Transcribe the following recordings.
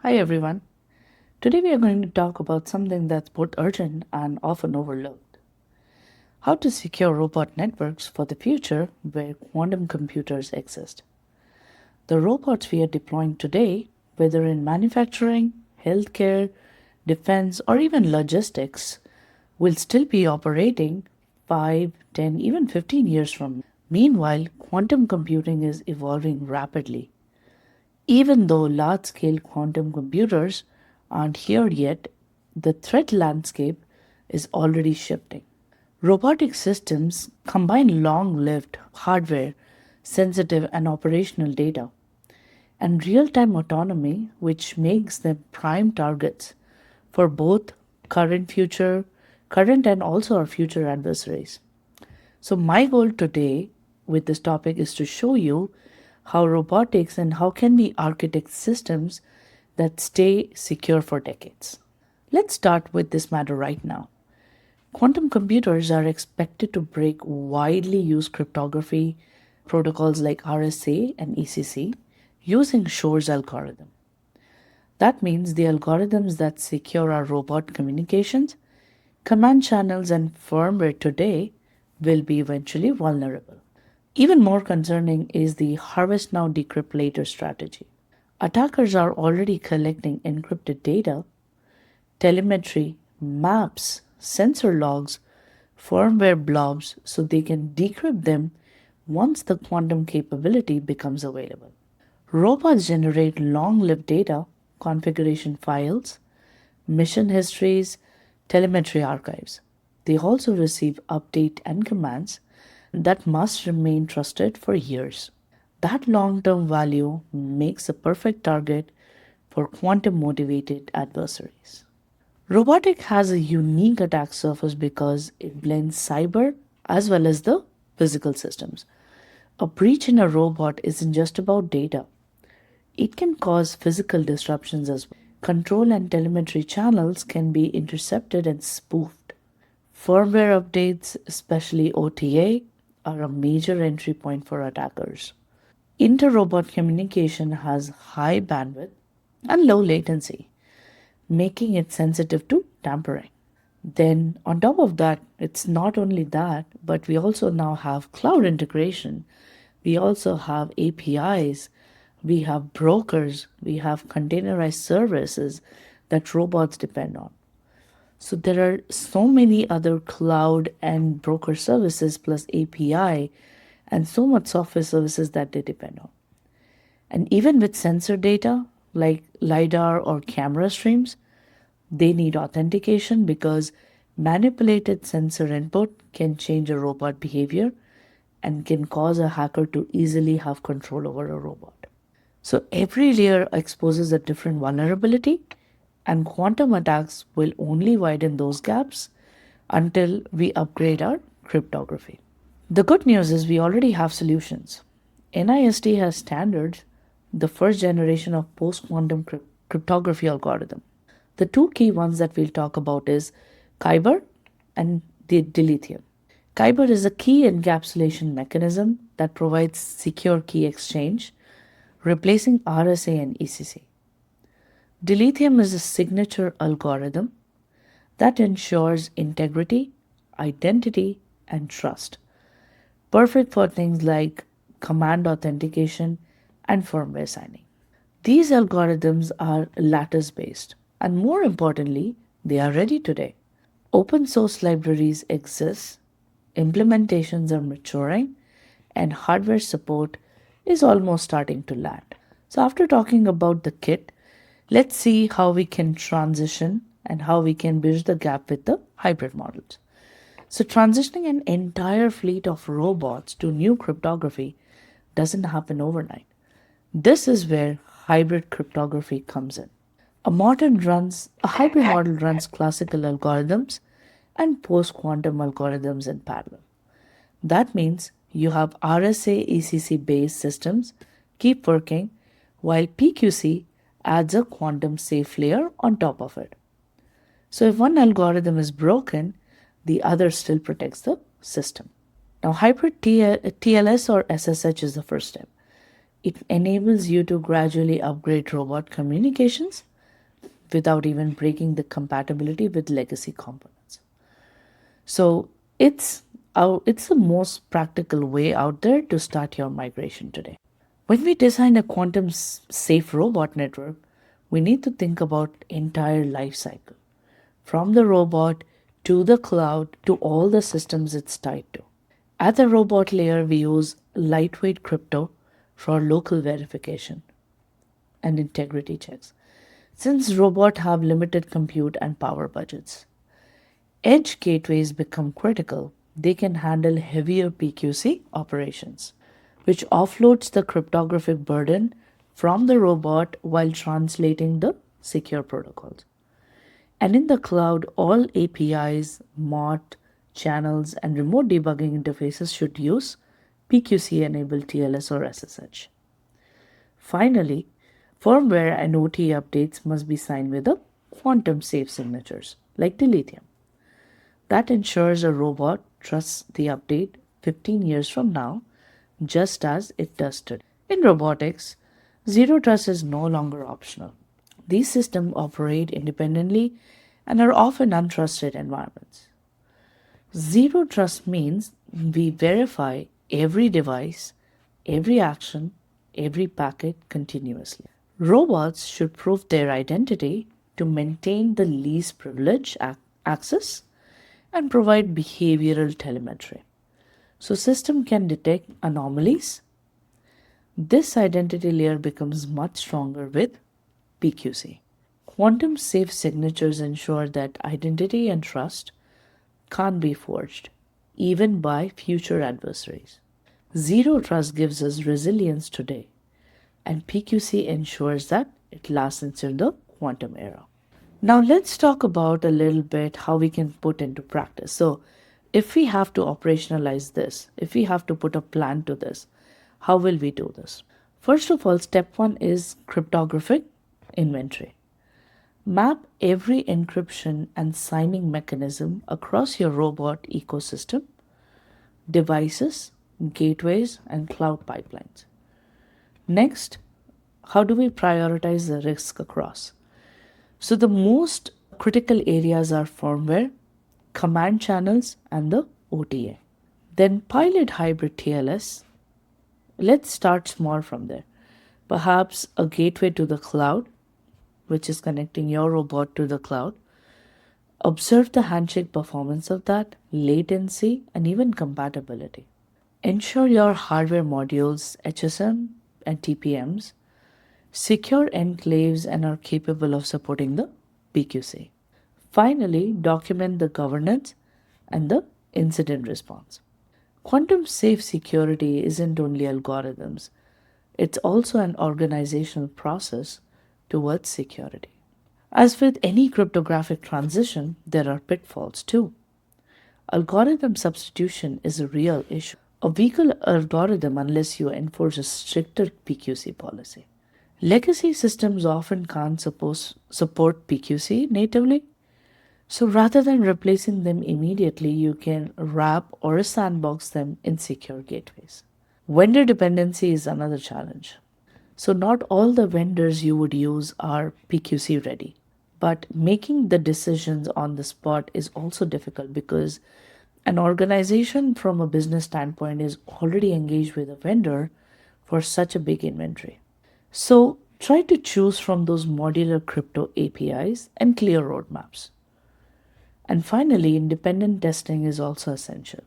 Hi everyone. Today we are going to talk about something that's both urgent and often overlooked. How to secure robot networks for the future where quantum computers exist. The robots we are deploying today, whether in manufacturing, healthcare, defense, or even logistics, will still be operating 5, 10, even 15 years from now. Meanwhile, quantum computing is evolving rapidly. Even though large scale quantum computers aren't here yet, the threat landscape is already shifting. Robotic systems combine long lived hardware, sensitive and operational data, and real time autonomy, which makes them prime targets for both current and also our future adversaries. So, my goal today with this topic is to show you how robotics and how can we architect systems that stay secure for decades. Let's start with this matter right now. Quantum computers are expected to break widely used cryptography protocols like RSA and ECC using Shor's algorithm. That means the algorithms that secure our robot communications, command channels, and firmware today will be eventually vulnerable. Even more concerning is the harvest now, decrypt later strategy. Attackers are already collecting encrypted data, telemetry, maps, sensor logs, firmware blobs so they can decrypt them once the quantum capability becomes available. Robots generate long lived data, configuration files, mission histories, telemetry archives. They also receive update and commands that must remain trusted for years. That long term value makes a perfect target for quantum motivated adversaries. Robotic has a unique attack surface because it blends cyber as well as the physical systems. A breach in a robot isn't just about data, it can cause physical disruptions as well. Control and telemetry channels can be intercepted and spoofed. Firmware updates, especially OTA, are a major entry point for attackers. Inter-robot communication has high bandwidth and low latency, making it sensitive to tampering. Then, on top of that, it's not only that, but we also now have cloud integration. We also have APIs, we have brokers, we have containerized services that robots depend on. So, there are so many other cloud and broker services plus API and so much software services that they depend on. And even with sensor data like LiDAR or camera streams, they need authentication because manipulated sensor input can change a robot behavior and can cause a hacker to easily have control over a robot. So every layer exposes a different vulnerability, and quantum attacks will only widen those gaps until we upgrade our cryptography. The good news is we already have solutions. NIST has standards, the first generation of post-quantum cryptography algorithm. The two key ones that we'll talk about is Kyber and the dilithium. Kyber is a key encapsulation mechanism that provides secure key exchange, replacing RSA and ECC. Dilithium is a signature algorithm that ensures integrity, identity, and trust, perfect for things like command authentication and firmware signing. These algorithms are lattice based, and more importantly, they are ready today. Open source libraries exist, implementations are maturing, and hardware support is almost starting to land. So, after talking about the kit, let's see how we can transition and how we can bridge the gap with the hybrid models. So, transitioning an entire fleet of robots to new cryptography doesn't happen overnight. This is where hybrid cryptography comes in. A hybrid model runs classical algorithms and post-quantum algorithms in parallel. That means you have RSA ECC based systems keep working while PQC adds a quantum safe layer on top of it. So if one algorithm is broken, the other still protects the system. Now hybrid TLS or SSH is the first step. It enables you to gradually upgrade robot communications without even breaking the compatibility with legacy components. So it's the most practical way out there to start your migration today. When we design a quantum safe robot network, we need to think about entire life cycle, from the robot to the cloud to all the systems it's tied to. At the robot layer, we use lightweight crypto for local verification and integrity checks, since robots have limited compute and power budgets. Edge gateways become critical. They can handle heavier PQC operations, which offloads the cryptographic burden from the robot while translating the secure protocols. And in the cloud, all APIs, MOT, channels, and remote debugging interfaces should use PQC enabled TLS or SSH. Finally, firmware and OT updates must be signed with a quantum safe signatures, like dilithium. That ensures a robot trusts the update 15 years from now, just as it does today. In robotics, zero trust is no longer optional. These systems operate independently and are often untrusted environments. Zero trust means we verify every device, every action, every packet continuously. Robots should prove their identity to maintain the least privilege access and provide behavioral telemetry. So system can detect anomalies. This identity layer becomes much stronger with PQC. Quantum safe signatures ensure that identity and trust can't be forged, even by future adversaries. Zero trust gives us resilience today, and PQC ensures that it lasts into the quantum era. Now let's talk about a little bit how we can put into practice. So if we have to operationalize this, if we have to put a plan to this, how will we do this? First of all, step one is cryptographic inventory. Map every encryption and signing mechanism across your robot ecosystem, devices, gateways, and cloud pipelines. Next, how do we prioritize the risk across? So the most critical areas are firmware, command channels, and the OTA. Then pilot hybrid TLS. Let's start small from there. Perhaps a gateway to the cloud, which is connecting your robot to the cloud. Observe the handshake performance of that, latency, and even compatibility. Ensure your hardware modules, HSM and TPMs, secure enclaves and are capable of supporting the PQC. Finally, document the governance and the incident response. Quantum safe security isn't only algorithms, it's also an organizational process towards security. As with any cryptographic transition, there are pitfalls too. Algorithm substitution is a real issue. A weaker algorithm unless you enforce a stricter PQC policy. Legacy systems often can't support PQC natively, so rather than replacing them immediately, you can wrap or sandbox them in secure gateways. Vendor dependency is another challenge. So, not all the vendors you would use are PQC ready, but making the decisions on the spot is also difficult because an organization from a business standpoint is already engaged with a vendor for such a big inventory. So, try to choose from those modular crypto APIs and clear roadmaps. And finally, independent testing is also essential.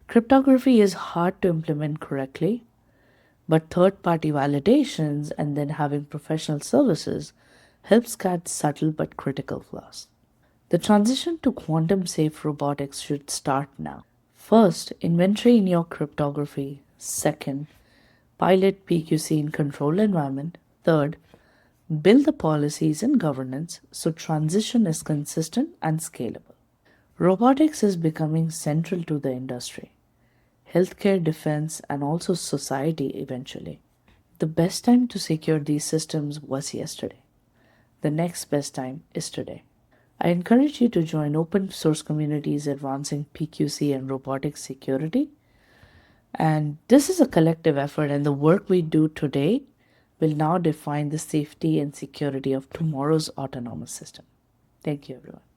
Cryptography is hard to implement correctly, but third party validations and then having professional services helps catch subtle but critical flaws. The transition to quantum safe robotics should start now. First, inventory in your cryptography. Second, pilot PQC in controlled environment. Third, build the policies and governance so transition is consistent and scalable. Robotics is becoming central to the industry, healthcare, defense, and also society eventually. The best time to secure these systems was yesterday. The next best time is today. I encourage you to join open source communities advancing PQC and robotics security. And this is a collective effort, and the work we do today will now define the safety and security of tomorrow's autonomous system. Thank you, everyone.